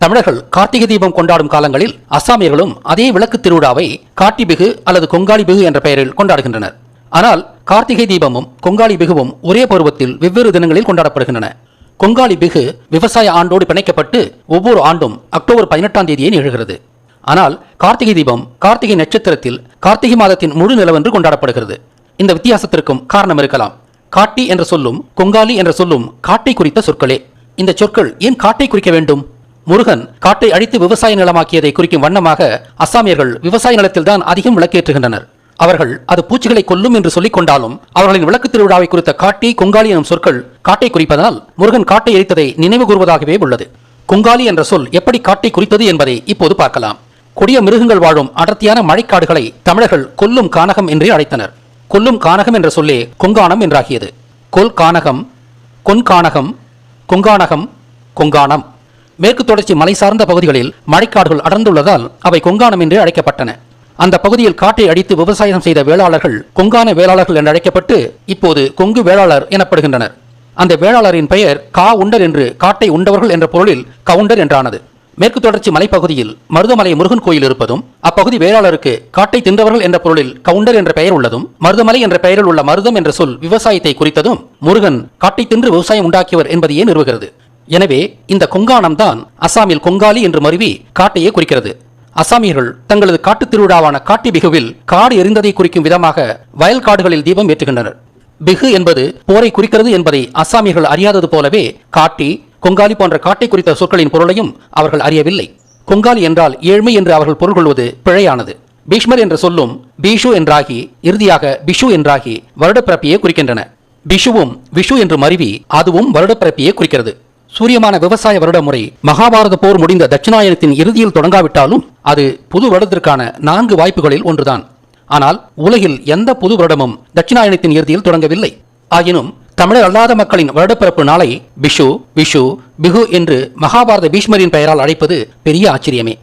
தமிழர்கள் கார்த்திகை தீபம் கொண்டாடும் காலங்களில் அஸ்ஸாமியர்களும் அதே விளக்கு திருவிழாவை காட்டி பிகு அல்லது கொங்காளி பிகு என்ற பெயரில் கொண்டாடுகின்றனர். ஆனால் கார்த்திகை தீபமும் கொங்காளி பிகுவும் ஒரே பருவத்தில் வெவ்வேறு தினங்களில் கொண்டாடப்படுகின்றன. கொங்காளி பிகு விவசாய ஆண்டோடு பிணைக்கப்பட்டு ஒவ்வொரு ஆண்டும் அக்டோபர் 18ஆம் தேதியே நிகழ்கிறது. ஆனால் கார்த்திகை தீபம் கார்த்திகை நட்சத்திரத்தில் கார்த்திகை மாதத்தின் முழு நிலவென்று கொண்டாடப்படுகிறது. இந்த வித்தியாசத்திற்கும் காரணம் இருக்கலாம். காட்டி என்ற சொல்லும் கொங்காளி என்ற சொல்லும் காட்டை குறித்த சொற்களே. இந்த சொற்கள் ஏன் காட்டை குறிக்க வேண்டும்? முருகன் காட்டை அழித்து விவசாய நிலமாக்கியதை குறிக்கும் வண்ணமாக அஸ்ஸாமியர்கள் விவசாய நிலத்தில்தான் அதிகம் விளக்கேற்றுகின்றனர். அவர்கள் அது பூச்சிகளை கொல்லும் என்று சொல்லிக் கொண்டாலும் அவர்களின் விளக்கு திருவிழாவை குறித்த காட்டி கொங்காளி எனும் சொற்கள் காட்டை குறிப்பதால் முருகன் காட்டை எரித்ததை நினைவு கூறுவதாகவே உள்ளது. கொங்காளி என்ற சொல் எப்படி காட்டை குறித்தது என்பதை இப்போது பார்க்கலாம். கொடிய மிருகங்கள் வாழும் அடர்த்தியான மழைக்காடுகளை தமிழர்கள் கொல்லும் கானகம் என்றே அழைத்தனர். கொல்லும் கானகம் என்ற சொல்லே கொங்கானம் என்றாகியது. கொல் கானகம், கொன்கானகம், கொங்கானகம், கொங்கானம். மேற்கு தொடர்ச்சி மலை சார்ந்த பகுதிகளில் மழைக்காடுகள் அடர்ந்துள்ளதால் அவை கொங்கானம் என்று அழைக்கப்பட்டன. அந்த பகுதியில் காட்டை அடித்து விவசாயம் செய்த வேளாளர்கள் கொங்கான வேளாளர்கள் என்று அழைக்கப்பட்டு இப்போது கொங்கு வேளாளர் எனப்படுகின்றனர். அந்த வேளாளரின் பெயர் கா உண்டர் என்று காட்டை உண்டவர்கள் என்ற பொருளில் கவுண்டர் என்றானது. மேற்கு தொடர்ச்சி மலைப்பகுதியில் மருதமலை முருகன் கோயில் இருப்பதும் அப்பகுதி வேளாளருக்கு காட்டை தின்றவர்கள் என்ற பொருளில் கவுண்டர் என்ற பெயர் உள்ளதும் மருதமலை என்ற பெயரில் உள்ள மருதம் என்ற சொல் விவசாயத்தை குறித்ததும் முருகன் காட்டை தின்று விவசாயம் உண்டாக்கியவர் என்பதையே நிறுவுகிறது. எனவே இந்த கொங்கானம் தான் அஸ்ஸாமில் கொங்காலி என்று மருவி காட்டையே குறிக்கிறது. அஸ்ஸாமியர்கள் தங்களது காட்டு திருவிழாவான காட்டி பிகுவில் காடு எரிந்ததை குறிக்கும் விதமாக வயல் காடுகளில் தீபம் ஏற்றுகின்றனர். பிகு என்பது போரை குறிக்கிறது என்பதை அஸ்ஸாமியர்கள் அறியாதது போலவே காட்டி கொங்காலி போன்ற காட்டை குறித்த சொற்களின் பொருளையும் அவர்கள் அறியவில்லை. கொங்காலி என்றால் ஏழ்மை என்று அவர்கள் பொருள் கொள்வது பிழையானது. பீஷ்மர் என்ற சொல்லும் பீஷு என்றாகி இறுதியாக பிஷு என்றாகி வருடப்பிறப்பியை குறிக்கின்றன. பிஷுவும் விஷு என்று மருவி அதுவும் வருடப்பிறப்பியை குறிக்கிறது. சூரியமான விவசாய வருட முறை மகாபாரத போர் முடிந்த தட்சிணாயனத்தின் இறுதியில் தொடங்காவிட்டாலும் அது புது வருடத்திற்கான 4 வாய்ப்புகளில் ஒன்றுதான். ஆனால் உலகில் எந்த புது வருடமும் தட்சிணாயனத்தின் இறுதியில் தொடங்கவில்லை. ஆயினும் தமிழர் அல்லாத மக்களின் வருடப்பிறப்பு நாளை பிஷு, விஷு, பிகு என்று மகாபாரத பீஷ்மரின் பெயரால் அழைப்பது பெரிய ஆச்சரியமே.